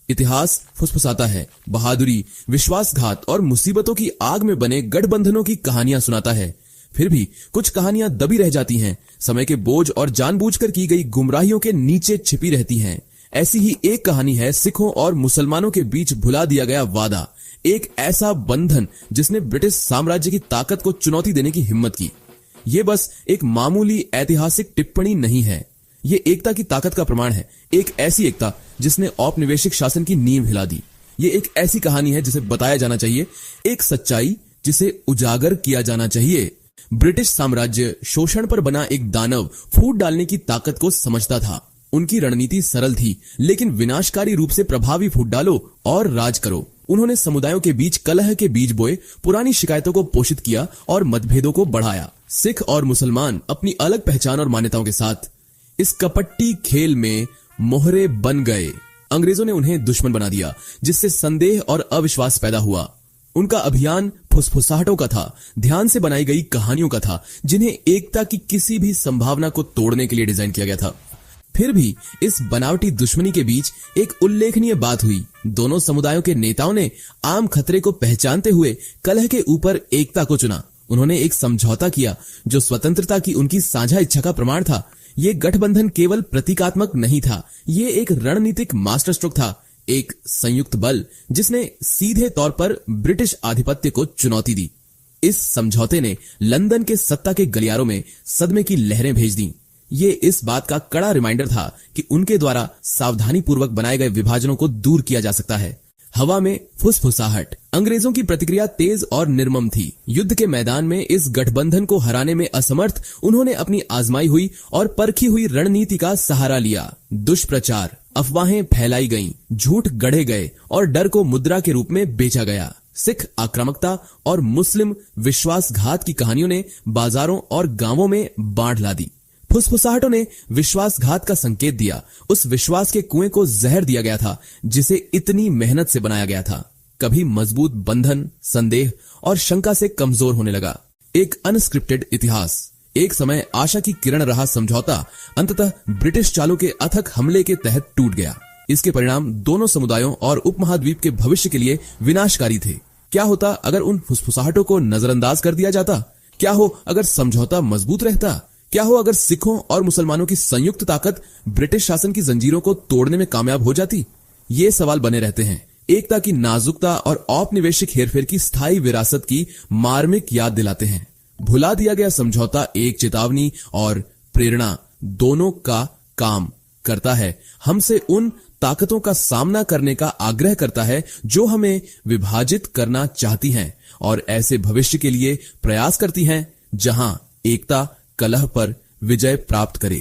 इतिहास फुसफुसाता है, बहादुरी, विश्वासघात और मुसीबतों की आग में बने गठबंधनों की कहानियां सुनाता है। फिर भी कुछ कहानियां दबी रह जाती हैं, समय के बोझ और जानबूझकर की गई गुमराहियों के नीचे छिपी रहती हैं। ऐसी ही एक कहानी है सिखों और मुसलमानों के बीच भुला दिया गया वादा, एक ऐसा बंधन जिसने ब्रिटिश साम्राज्य की ताकत को चुनौती देने की हिम्मत की। ये बस एक मामूली ऐतिहासिक टिप्पणी नहीं है, ये एकता की ताकत का प्रमाण है, एक ऐसी एकता जिसने औपनिवेशिक शासन की नींव हिला दी। ये एक ऐसी कहानी है जिसे बताया जाना चाहिए, एक सच्चाई जिसे उजागर किया जाना चाहिए। ब्रिटिश साम्राज्य शोषण पर बना एक दानव फूट डालने की ताकत को समझता था। उनकी रणनीति सरल थी, लेकिन विनाशकारी रूप से प्रभावी। फूट डालो और राज करो। उन्होंने समुदायों के बीच कलह के बीज बोए, पुरानी शिकायतों को पोषित किया और मतभेदों को बढ़ाया। सिख और मुसलमान अपनी अलग पहचान और मान्यताओं के साथ इस कपट्टी खेल में मोहरे बन गए। अंग्रेजों ने उन्हें दुश्मन बना दिया, जिससे संदेह और अविश्वास पैदा हुआ। उनका अभियान फुसफुसाहटों का था, ध्यान से बनाई गई कहानियों का था, जिन्हें एकता की किसी भी संभावना को तोड़ने के लिए डिजाइन किया गया था। फिर भी इस बनावटी दुश्मनी के बीच एक उल्लेखनीय बात हुई। दोनों समुदायों के नेताओं ने आम खतरे को पहचानते हुए कलह के ऊपर एकता को चुना। उन्होंने एक समझौता किया जो स्वतंत्रता की उनकी साझा इच्छा का प्रमाण था। ये गठबंधन केवल प्रतीकात्मक नहीं था, ये एक रणनीतिक मास्टर स्ट्रोक था, एक संयुक्त बल जिसने सीधे तौर पर ब्रिटिश आधिपत्य को चुनौती दी। इस समझौते ने लंदन के सत्ता के गलियारों में सदमे की लहरें भेज दी। ये इस बात का कड़ा रिमाइंडर था कि उनके द्वारा सावधानी पूर्वक बनाए गए विभाजनों को दूर किया जा सकता है। हवा में फुसफुसाहट। अंग्रेजों की प्रतिक्रिया तेज और निर्मम थी। युद्ध के मैदान में इस गठबंधन को हराने में असमर्थ उन्होंने अपनी आजमाई हुई और परखी हुई रणनीति का सहारा लिया। दुष्प्रचार, अफवाहें फैलाई गईं, झूठ गढ़े गए और डर को मुद्रा के रूप में बेचा गया। सिख आक्रामकता और मुस्लिम विश्वासघात की कहानियों ने बाजारों और गांवों में बाढ़ ला दी। फुसफुसाहटों ने विश्वासघात का संकेत दिया। उस विश्वास के कुएं को जहर दिया गया था जिसे इतनी मेहनत से बनाया गया था। कभी मजबूत बंधन संदेह और शंका से कमजोर होने लगा। एक अनस्क्रिप्टेड इतिहास। एक समय आशा की किरण रहा समझौता अंततः ब्रिटिश चालों के अथक हमले के तहत टूट गया। इसके परिणाम दोनों समुदायों और उपमहाद्वीप के भविष्य के लिए विनाशकारी थे। क्या होता अगर उन फुसफुसाहटों को नजरअंदाज कर दिया जाता? क्या हो अगर समझौता मजबूत रहता? क्या हो अगर सिखों और मुसलमानों की संयुक्त ताकत ब्रिटिश शासन की जंजीरों को तोड़ने में कामयाब हो जाती? ये सवाल बने रहते हैं। एकता की नाजुकता और औपनिवेशिक हेरफेर की स्थायी विरासत की मार्मिक याद दिलाते हैं। भुला दिया गया समझौता एक चेतावनी और प्रेरणा दोनों का काम करता है। हमसे उन ताकतों का सामना करने का आग्रह करता है जो हमें विभाजित करना चाहती हैं और ऐसे भविष्य के लिए प्रयास करती हैं जहां एकता कलह पर विजय प्राप्त करे।